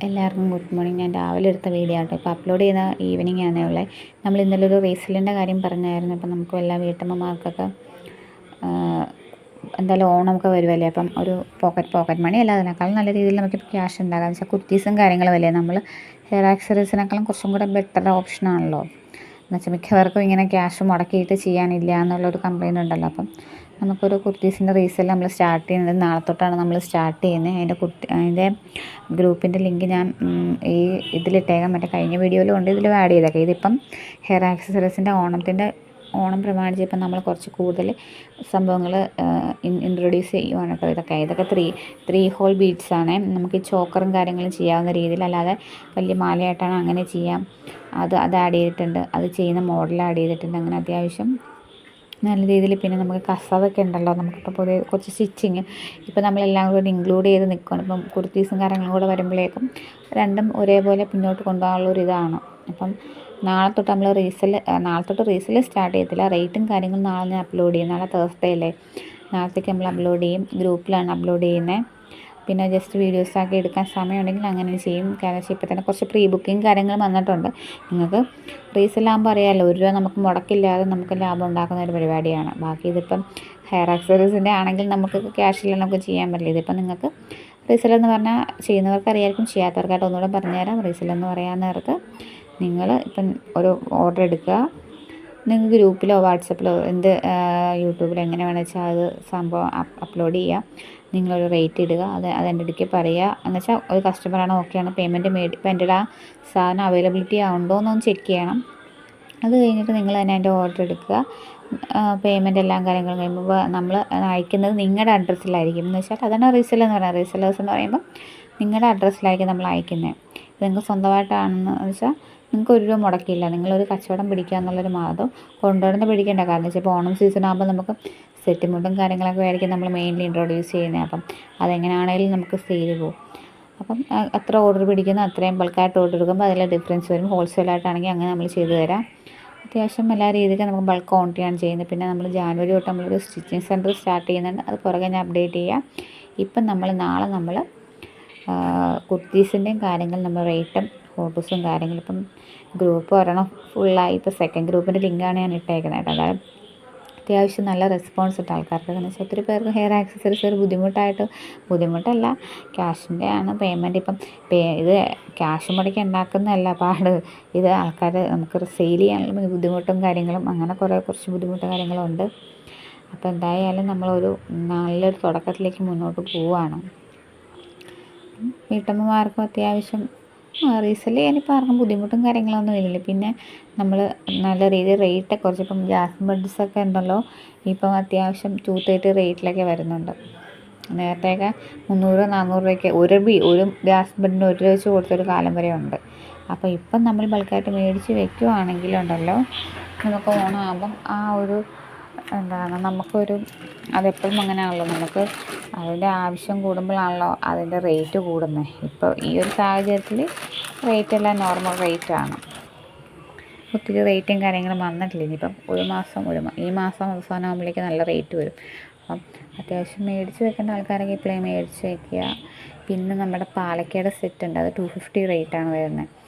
എല്ലാവർക്കും good morning. ഞാൻ രാവിലെ എടുത്ത വീഡിയോ ആട്ടോ ഇപ്പോൾ അപ്ലോഡ് ചെയ്ത ഈവനിങ് ആണേ ഉള്ളത്. നമ്മൾ ഇന്നലെ ഒരു റീസെല്ലിൻ്റെ കാര്യം പറഞ്ഞായിരുന്നു. അപ്പം നമുക്ക് എല്ലാ വീട്ടമ്മമാർക്കൊക്കെ എന്തായാലും ഓണമൊക്കെ വരുമല്ലേ, അപ്പം ഒരു പോക്കറ്റ് മണി അല്ല, അതിനേക്കാളും നല്ല രീതിയിൽ നമുക്ക് ക്യാഷ് ഉണ്ടാകാം. എന്ന് വെച്ചാൽ കുർത്തീസും കാര്യങ്ങളും അല്ലേ, നമ്മൾ ഹെയർ ആക്സറീസിനേക്കാളും കുറച്ചും കൂടെ ബെറ്റർ ഓപ്ഷനാണല്ലോ. എന്നുവെച്ചാൽ മിക്കവർക്കും ഇങ്ങനെ ക്യാഷ് മുടക്കിയിട്ട് ചെയ്യാനില്ല എന്നുള്ളൊരു കംപ്ലയിൻ്റ് ഉണ്ടല്ലോ. അപ്പം നമുക്കൊരു കുർത്തീസിൻ്റെ റീസെല് നമ്മൾ സ്റ്റാർട്ട് ചെയ്യുന്നത് നാളെ തൊട്ടാണ് നമ്മൾ സ്റ്റാർട്ട് ചെയ്യുന്നത്. അതിൻ്റെ ഗ്രൂപ്പിൻ്റെ ലിങ്ക് ഞാൻ ഈ ഇതിലിട്ടേക്കാം, മറ്റേ കഴിഞ്ഞ വീഡിയോയിലും ഉണ്ട്, ഇതിലും ആഡ് ചെയ്തേക്കാം. ഇതിപ്പം ഹെയർ ആക്സസറീസിൻ്റെ ഓണം പ്രമാണിച്ച് ഇപ്പം നമ്മൾ കുറച്ച് കൂടുതൽ സംഭവങ്ങൾ ഇൻട്രൊഡ്യൂസ് ചെയ്യുവാണ് കേട്ടോ. ഇതൊക്കെ ത്രീ ഹോൾ ബീഡ്സ് ആണ്. നമുക്ക് ഈ ചോക്കറും കാര്യങ്ങളും ചെയ്യാവുന്ന രീതിയിൽ, അല്ലാതെ വലിയ മാലയായിട്ടാണ് അങ്ങനെ ചെയ്യാം. അത് ആഡ് ചെയ്തിട്ടുണ്ട്, അത് ചെയ്യുന്ന മോഡൽ ആഡ് ചെയ്തിട്ടുണ്ട്. അങ്ങനെ അത്യാവശ്യം നല്ല രീതിയിൽ. പിന്നെ നമുക്ക് കസവൊക്കെ ഉണ്ടല്ലോ, നമുക്കിപ്പോൾ പുതിയ കുറച്ച് സ്റ്റിച്ചിങ് ഇപ്പം നമ്മളെല്ലാം കൂടി ഇൻക്ലൂഡ് ചെയ്ത് നിൽക്കുകയാണ്. ഇപ്പം കുർത്തീസും കാര്യങ്ങളും കൂടെ വരുമ്പോഴേക്കും രണ്ടും ഒരേപോലെ മുന്നോട്ട് കൊണ്ടുപോകാനുള്ളൊരിതാണ്. അപ്പം നാളെ തൊട്ട് റീസെല് സ്റ്റാർട്ട് ചെയ്യത്തില്ല. റേറ്റും കാര്യങ്ങളും നാളെ ഞാൻ അപ്ലോഡ് ചെയ്യും. നാളെ തേഴ്സ്ഡേ അല്ലേ, നാളത്തേക്ക് നമ്മൾ അപ്ലോഡ് ചെയ്യും. ഗ്രൂപ്പിലാണ് അപ്ലോഡ് ചെയ്യുന്നത്. പിന്നെ ജസ്റ്റ് വീഡിയോസാക്കി എടുക്കാൻ സമയമുണ്ടെങ്കിൽ അങ്ങനെ ചെയ്യും. കാരണം വെച്ചാൽ ഇപ്പോൾ തന്നെ കുറച്ച് പ്രീ ബുക്കിംഗ് കാര്യങ്ങൾ വന്നിട്ടുണ്ട്. നിങ്ങൾക്ക് റീസെല്ലാകുമ്പോൾ അറിയാമല്ലോ, ₹1 നമുക്ക് മുടക്കില്ലാതെ നമുക്ക് ലാഭം ഉണ്ടാക്കുന്ന ഒരു പരിപാടിയാണ്. ബാക്കി ഇതിപ്പം ഹെയർ ആക്സസറീസിൻ്റെ ആണെങ്കിൽ നമുക്ക് ക്യാഷിൽ നമുക്ക് ചെയ്യാൻ പറ്റില്ല. ഇതിപ്പം നിങ്ങൾക്ക് റീസെല്ലെന്ന് പറഞ്ഞാൽ ചെയ്യുന്നവർക്ക് അറിയായിരിക്കും, ചെയ്യാത്തവർക്കായിട്ട് ഒന്നുകൂടെ പറഞ്ഞുതരാം. റീസെല്ലെന്ന് പറയാവുന്നവർക്ക് നിങ്ങൾ ഇപ്പം ഒരു ഓർഡർ എടുക്കുക, നിങ്ങൾക്ക് ഗ്രൂപ്പിലോ വാട്സപ്പിലോ യൂട്യൂബിലോ എങ്ങനെ വേണമെന്ന് വെച്ചാൽ അത് സംഭവം അപ്ലോഡ് ചെയ്യുക. നിങ്ങളൊരു റേറ്റ് ഇടുക, അതെൻ്റെ ഇടയ്ക്ക് പറയുക. എന്നുവെച്ചാൽ ഒരു കസ്റ്റമറാണ്, ഓക്കെയാണ്, പേയ്മെൻറ്റ് ഇപ്പം എൻ്റെ ആ സാധനം അവൈലബിലിറ്റി ഉണ്ടോ എന്നൊന്ന് ചെക്ക് ചെയ്യണം. അത് കഴിഞ്ഞിട്ട് നിങ്ങൾ തന്നെ അതിൻ്റെ ഓർഡർ എടുക്കുക. പേയ്മെൻറ്റ് എല്ലാ കാര്യങ്ങളും കഴിയുമ്പോൾ നമ്മൾ അയക്കുന്നത് നിങ്ങളുടെ അഡ്രസ്സിലായിരിക്കും. എന്ന് വെച്ചാൽ അതാണ് റീസെല്ലെന്ന് പറയുന്നത്. റീസെല്ലേഴ്സ് എന്ന് പറയുമ്പോൾ നിങ്ങളുടെ അഡ്രസ്സിലായിരിക്കും നമ്മൾ അയക്കുന്നത്. ഇത് നിങ്ങൾക്ക് സ്വന്തമായിട്ടാണെന്ന് വെച്ചാൽ നിങ്ങൾക്ക് ₹1 മുടക്കില്ല. നിങ്ങളൊരു കച്ചവടം പിടിക്കുക എന്നുള്ളൊരു മാർഗ്ഗം കൊണ്ടുവരുന്ന പിടിക്കേണ്ട. കാരണം വെച്ചാൽ ഇപ്പോൾ ഓണം സീസൺ ആകുമ്പോൾ നമുക്ക് സെറ്റ് മുണ്ടും കാര്യങ്ങളൊക്കെ ആയിരിക്കും നമ്മൾ മെയിൻലി ഇൻട്രൊഡ്യൂസ് ചെയ്യുന്നത്. അപ്പം അതെങ്ങനെയാണെങ്കിലും നമുക്ക് സെയിൽ പോകും. അപ്പം എത്ര ഓർഡർ പിടിക്കുന്നോ അത്രയും ബൾക്കായിട്ട് ഓർഡർ എടുക്കുമ്പോൾ അതിൽ ഡിഫറൻസ് വരും. ഹോൾസെയിലായിട്ടാണെങ്കിൽ അങ്ങനെ നമ്മൾ ചെയ്തു തരാം. അത്യാവശ്യം എല്ലാ രീതിക്കും നമുക്ക് ബൾക്ക് ക്വാണ്ടിറ്റിയാണ് ചെയ്യുന്നത്. പിന്നെ നമ്മൾ ജാനുവരി തൊട്ട് നമ്മളൊരു സ്റ്റിച്ചിങ് സെൻറ്റർ സ്റ്റാർട്ട് ചെയ്യുന്നുണ്ട്. അത് പുറകെ ഞാൻ അപ്ഡേറ്റ് ചെയ്യാം. ഇപ്പം നാളെ നമ്മൾ കുർത്തീസിൻ്റെയും കാര്യങ്ങൾ നമ്മൾ റേറ്റും ഫോട്ടോസും കാര്യങ്ങളും ഇപ്പം ഗ്രൂപ്പ് ഒരെണ്ണം ഫുള്ളായി. ഇപ്പോൾ സെക്കൻഡ് ഗ്രൂപ്പിൻ്റെ ലിങ്കാണ് ഞാൻ ഇട്ടേക്കുന്നത് കേട്ടോ. അതായത് അത്യാവശ്യം നല്ല റെസ്പോൺസ് ഇട്ട ആൾക്കാർക്ക്. എന്ന് വെച്ചാൽ ഒത്തിരി പേർക്ക് ഹെയർ ആക്സസറീസ് ഒരു ബുദ്ധിമുട്ടല്ല, ക്യാഷിൻ്റെ ആണ് പേയ്മെൻറ്റ്. ഇപ്പം ഇത് ക്യാഷ് മുടക്കി ഉണ്ടാക്കുന്നതല്ല പാട്, ഇത് ആൾക്കാർ നമുക്ക് സെയിൽ ചെയ്യാനുള്ള ബുദ്ധിമുട്ടും കാര്യങ്ങളും, അങ്ങനെ കുറച്ച് ബുദ്ധിമുട്ടും കാര്യങ്ങളും ഉണ്ട്. അപ്പോൾ എന്തായാലും നമ്മളൊരു നല്ലൊരു തുടക്കത്തിലേക്ക് മുന്നോട്ട് പോവുകയാണ്. വീട്ടമ്മമാർക്കും അത്യാവശ്യം റീസെല് ചെയ്യാനിപ്പോൾ ആർക്കും ബുദ്ധിമുട്ടും കാര്യങ്ങളൊന്നും ഇല്ലല്ലോ. പിന്നെ നമ്മൾ നല്ല രീതിയിൽ റേറ്റ് കുറച്ചിപ്പം ജാസ്മിൻ ബഡ്സൊക്കെ ഉണ്ടല്ലോ, ഇപ്പം അത്യാവശ്യം 230 റേറ്റിലൊക്കെ വരുന്നുണ്ട്. നേരത്തെയൊക്കെ 300-400 ഒരു ജാസ്മിൻ ബഡിന് ₹1 വെച്ച് കൊടുത്തൊരു കാലം വരെ ഉണ്ട്. അപ്പോൾ ഇപ്പം നമ്മൾ ബൾക്കായിട്ട് മേടിച്ച് വെക്കുകയാണെങ്കിലുണ്ടല്ലോ, നമുക്ക് ഓണമാകുമ്പം ആ ഒരു നമുക്കൊരു അതെപ്പോഴും അങ്ങനെയാണല്ലോ, നമുക്ക് അതിൻ്റെ ആവശ്യം കൂടുമ്പോഴാണല്ലോ അതിൻ്റെ റേറ്റ് കൂടുന്നത്. ഇപ്പോൾ ഈ ഒരു സാഹചര്യത്തിൽ റേറ്റെല്ലാം നോർമൽ റേറ്റാണ്. ഒത്തിരി റേറ്റും കാര്യങ്ങളും വന്നിട്ടില്ല. ഇനിയിപ്പം ഈ മാസം അവസാനമാകുമ്പോഴേക്കും നല്ല റേറ്റ് വരും. അപ്പം അത്യാവശ്യം മേടിച്ച് വെക്കേണ്ട ആൾക്കാരൊക്കെ ഇപ്പോഴേ മേടിച്ച് വയ്ക്കുക. പിന്നെ നമ്മുടെ പാലക്കയുടെ സെറ്റ് ഉണ്ട്, അത് 250 റേറ്റാണ് വരുന്നത്.